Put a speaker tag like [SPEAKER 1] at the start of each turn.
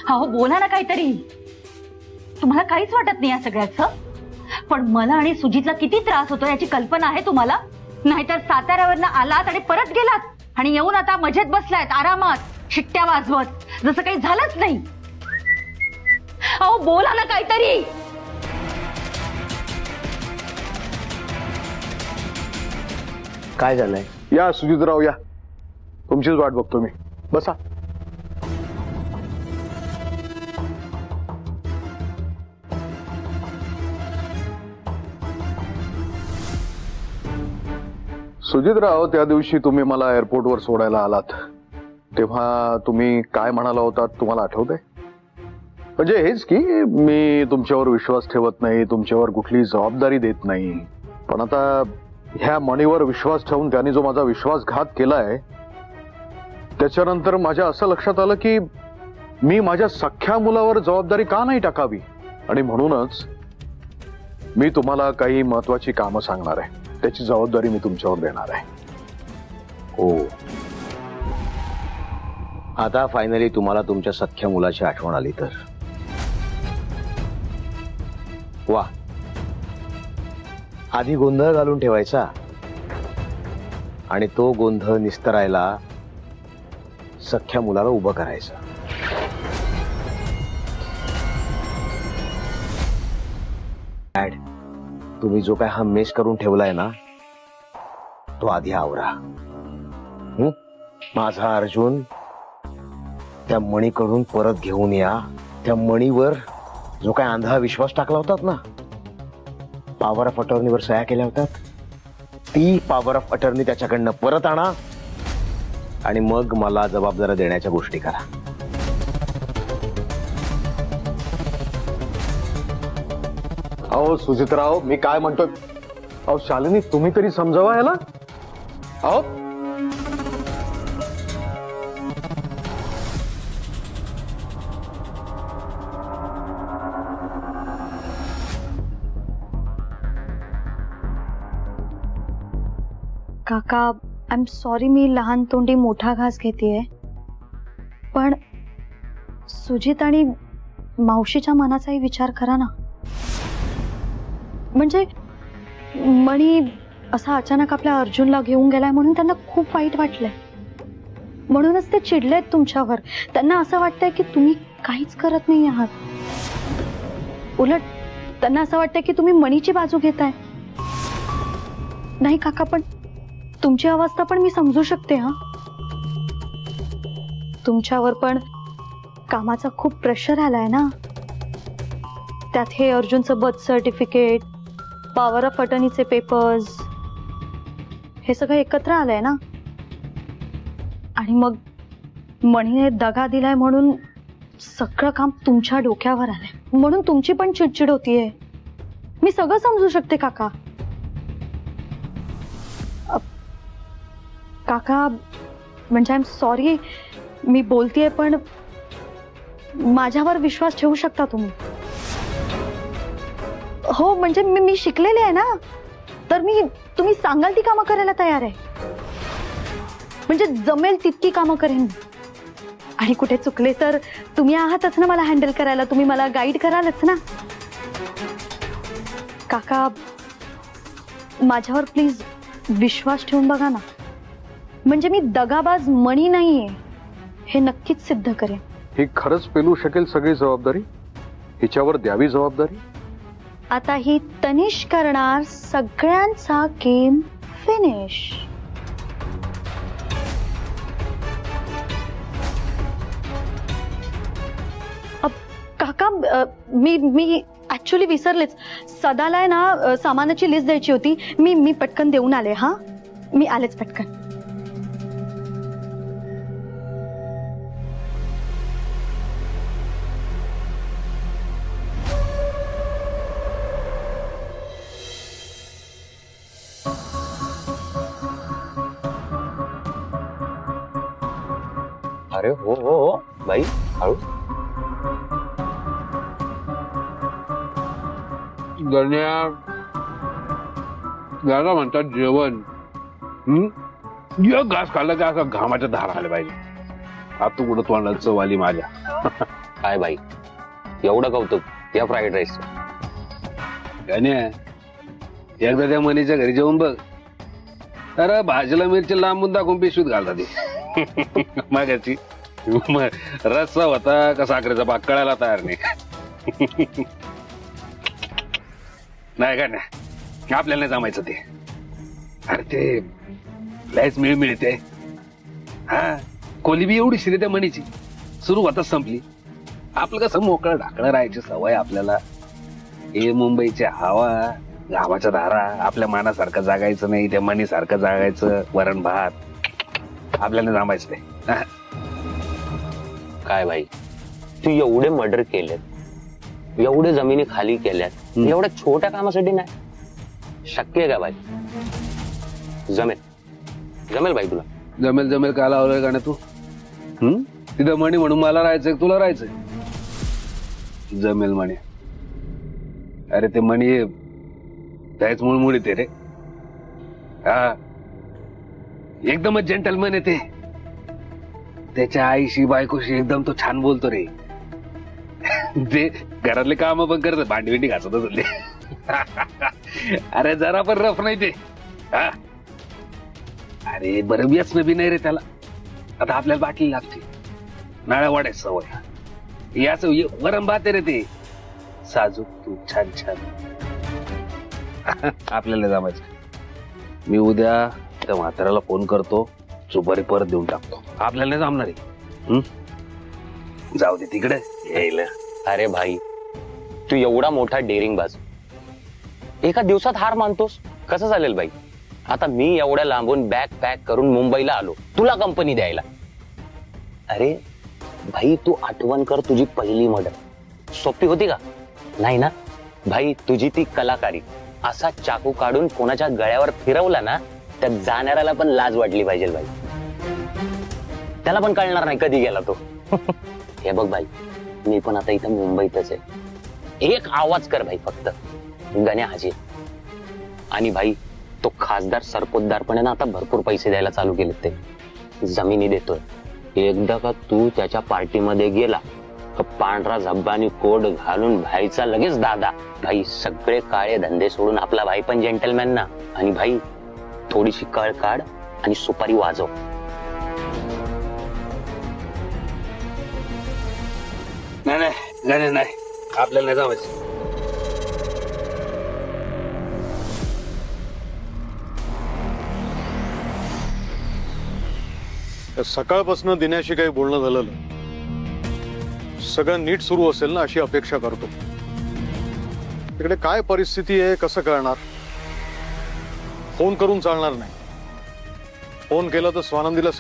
[SPEAKER 1] अहो बोला ना काहीतरी. तुम्हाला काहीच वाटत नाही या सगळ्याचं? पण मला आणि सुजितला किती त्रास होतो याची कल्पना आहे तुम्हाला? नाहीतर साताऱ्यावरनं आलात आणि परत गेलात आणि येऊन आता मजेत बसलायत आरामात शिट्ट्या वाजवत, जसं काही झालंच नाही. अहो बोला ना काहीतरी.
[SPEAKER 2] काय झालंय?
[SPEAKER 3] या सुजितराव या, तुमचीच वाट बघतो मी. बसा. सुजितराव, त्या दिवशी तुम्ही मला एअरपोर्टवर सोडायला आलात तेव्हा तुम्ही काय म्हणाला होता तुम्हाला आठवतंय? म्हणजे हेच की मी तुमच्यावर विश्वास ठेवत नाही, तुमच्यावर कुठली जबाबदारी देत नाही. पण आता ह्या मणीवर विश्वास ठेवून त्यांनी जो माझा विश्वासघात केलाय त्याच्यानंतर माझ्या असं लक्षात आलं की मी माझ्या सख्ख्या मुलावर जबाबदारी का नाही टाकावी. आणि म्हणूनच मी तुम्हाला काही महत्वाची कामं सांगणार आहे, त्याची जबाबदारी मी तुमच्यावर देणार आहे.
[SPEAKER 2] हो, आता फायनली तुम्हाला तुमच्या सख्ख्या मुलाची आठवण आली तर वा. आधी गोंधळ घालून ठेवायचा आणि तो गोंधळ निस्तरायला सख्ख्या मुलाला उभं करायचं. डॅड, तुम्ही जो काय हा मेस करून ठेवलाय ना तो आधी आवरा. माझा अर्जुन त्या मणीकडून परत घेऊन या. त्या मणीवर जो काय आंधळा विश्वास टाकला होतात ना, पॉवर ऑफ अटर्नीवर सह्या केल्या होत्यात, ती पॉवर ऑफ अटर्नी त्याच्याकडनं परत आणा आणि मग मला जबाबदाऱ्या देण्याच्या गोष्टी करा.
[SPEAKER 3] अहो सुजितराव, मी काय म्हणतोय? अहो शालिनी, तुम्ही तरी समजावा याला. अहो
[SPEAKER 4] काका, आय एम सॉरी, मी लहान तोंडी मोठा घास घेतेय. पण सुजित आणि मावशीच्या मनाचाही विचार करा ना. म्हणजे मणी असा अचानक आपल्या अर्जुनला घेऊन गेलाय म्हणून त्यांना खूप वाईट वाटलंय. म्हणूनच ते चिडलेत तुमच्यावर. त्यांना असं वाटतंय की तुम्ही काहीच करत नाही आहात. उलट त्यांना असं वाटतंय की तुम्ही मणीची बाजू घेताय. नाही काका, पण तुमची अवस्था पण मी समजू शकते. हा, तुमच्यावर पण कामाचा खूप प्रेशर आलाय ना. त्यात हे अर्जुनचं बर्थ सर्टिफिकेट, पॉवर ऑफ अटर्नीचे पेपर्स, हे सगळं एकत्र आलंय ना. आणि मग मणीने दगा दिलाय म्हणून सगळं काम तुमच्या डोक्यावर आलंय. म्हणून तुमची पण चिडचिड होतीये. मी सगळं समजू शकते काका. काका, म्हणजे आय एम सॉरी, मी बोलतेय पण माझ्यावर विश्वास ठेवू शकता तुम्ही. हो, म्हणजे मी शिकलेले आहे ना, तर मी तुम्ही सांगाल ती कामं करायला तयार आहे. म्हणजे जमेल तितकी कामं करेन. आणि कुठे चुकले तर तुम्ही आहातच ना मला हँडल करायला. तुम्ही मला गाईड करालच ना. काका, माझ्यावर प्लीज विश्वास ठेवून बघा ना. म्हणजे मी दगाबाज मणी नाहीये हे नक्कीच सिद्ध करेन.
[SPEAKER 3] ही खरंच पेलू शकेल सगळी जबाबदारी? हिच्यावर द्यावी जबाबदारी?
[SPEAKER 4] आता ही तनिष करणार सगळ्यांचा गेम फिनिश. काका, मी ऍक्च्युली विसरलेच. सदाला आहे ना सामानाची लिस्ट द्यायची होती. मी पटकन देऊन आले. हा, मी आलेच पटकन.
[SPEAKER 2] अरे हो हो हो बाई, हळू.
[SPEAKER 5] गण्या, याला म्हणतात जेवण. एक घास खाल्ला की असं घामाच्या धार आल्या पाहिजे. आता तू कुठं तोंडात चव आली माझ्या.
[SPEAKER 6] काय बाई एवढं कौतुक या फ्राईड राईस.
[SPEAKER 5] गण्या एकदा त्या मनीच्या घरी जेवून बघ. अरे भाजीला मिरची लांबून दाखवून पिशवीत घालता ती मागाची. रस्सा होता का साखरेचा पाक कळायला तयार नाही. नाही का नाही आपल्याला नाही जमायचं ते. अरे ते लयच मिळ मिळते. हा कोली बी एवढी शिरे त्या मनीची सुरुवातच संपली. आपलं कसं मोकळं ढाकळं राहायची सवय आपल्याला. हे मुंबईच्या हवा गावाच्या धारा आपल्या मानासारखं जागायचं नाही. त्या मनीसारखं जागायचं. वरण भात आपल्याला जमायचं नाही. हा.
[SPEAKER 6] काय भाई तू एवढे मर्डर केलेत, एवढे जमिनी खाली केल्यात, एवढ्या छोट्या कामासाठी नाही शक्य आहे का भाई? जमेल जमेल भाई तुला?
[SPEAKER 5] जमेल जमेल का लावलंय गाणं तू? तिथं म्हणे म्हणून मला राहायचंय तुला राहायचंय? जमेल म्हणे. अरे ते म्हणे त्याच मुळमुळ येते रे. हा एकदमच जेंटलमॅन आहे ते. त्याच्या आईशी बायकोशी एकदम तो छान बोलतो रे. ते घरातले काम पण करत भांडी बिंडी घासत असले. अरे जरा पण रफ नाही ते. हा अरे बरं व्यसन बी नाही रे त्याला. आता आपल्याला बाटली लागते. नाळ्या वाढायची सवय. याच वरम भात आहे रे ते. साजूक तू छान छान. आपल्याला जमायचं. मी उद्या त्या म्हाताऱ्याला फोन करतो. सुपारी परत देऊन टाकतो. आपल्याला नाही जमणार आहे. जाऊ दे तिकडे यायला.
[SPEAKER 6] अरे भाई तू एवढा मोठा डेअरिंग बाज एका दिवसात हार मानतोस कसं चालेल भाई? आता मी एवढ्या लांबून बॅग पॅक करून मुंबईला आलो तुला कंपनी द्यायला. अरे भाई तू आठवण कर तुझी पहिली मर्डर सोपी होती का? नाही ना भाई. तुझी ती कलाकारी असा चाकू काढून कोणाच्या गळ्यावर फिरवला ना त्या जाणाऱ्याला पण लाज वाटली पाहिजे भाई. त्याला पण कळणार नाही कधी गेला तो. हे बघ भाई मी पण आता इथं मुंबईतच आहे. एक आवाज कर भाई फक्त गण्या हाजीर. आणि भाई तो खासदार सरपोतदार पण आहे ना आता भरपूर पैसे द्यायला चालू केले. ते जमिनी देतोय. एकदा का तू त्याच्या पार्टीमध्ये गेला तर पांढरा झब्बानी कोट घालून भाईचा लगेच दादा. भाई सगळे काळे धंदे सोडून आपला भाई पण जेंटलमॅन ना. आणि भाई थोडीशी कळ काढ आणि सुपारी वाजव.
[SPEAKER 5] नाही नाही गाणे नाही आपल्याला नाही जमायचं.
[SPEAKER 3] सकाळपासून दिन्याशी काही बोलणं झालं नाही. सगळं नीट सुरू असेल ना अशी अपेक्षा करतो. तिकडे काय परिस्थिती आहे कसं कळणार? फोन करून चालणार नाही. फोन केला तर स्वानंदीला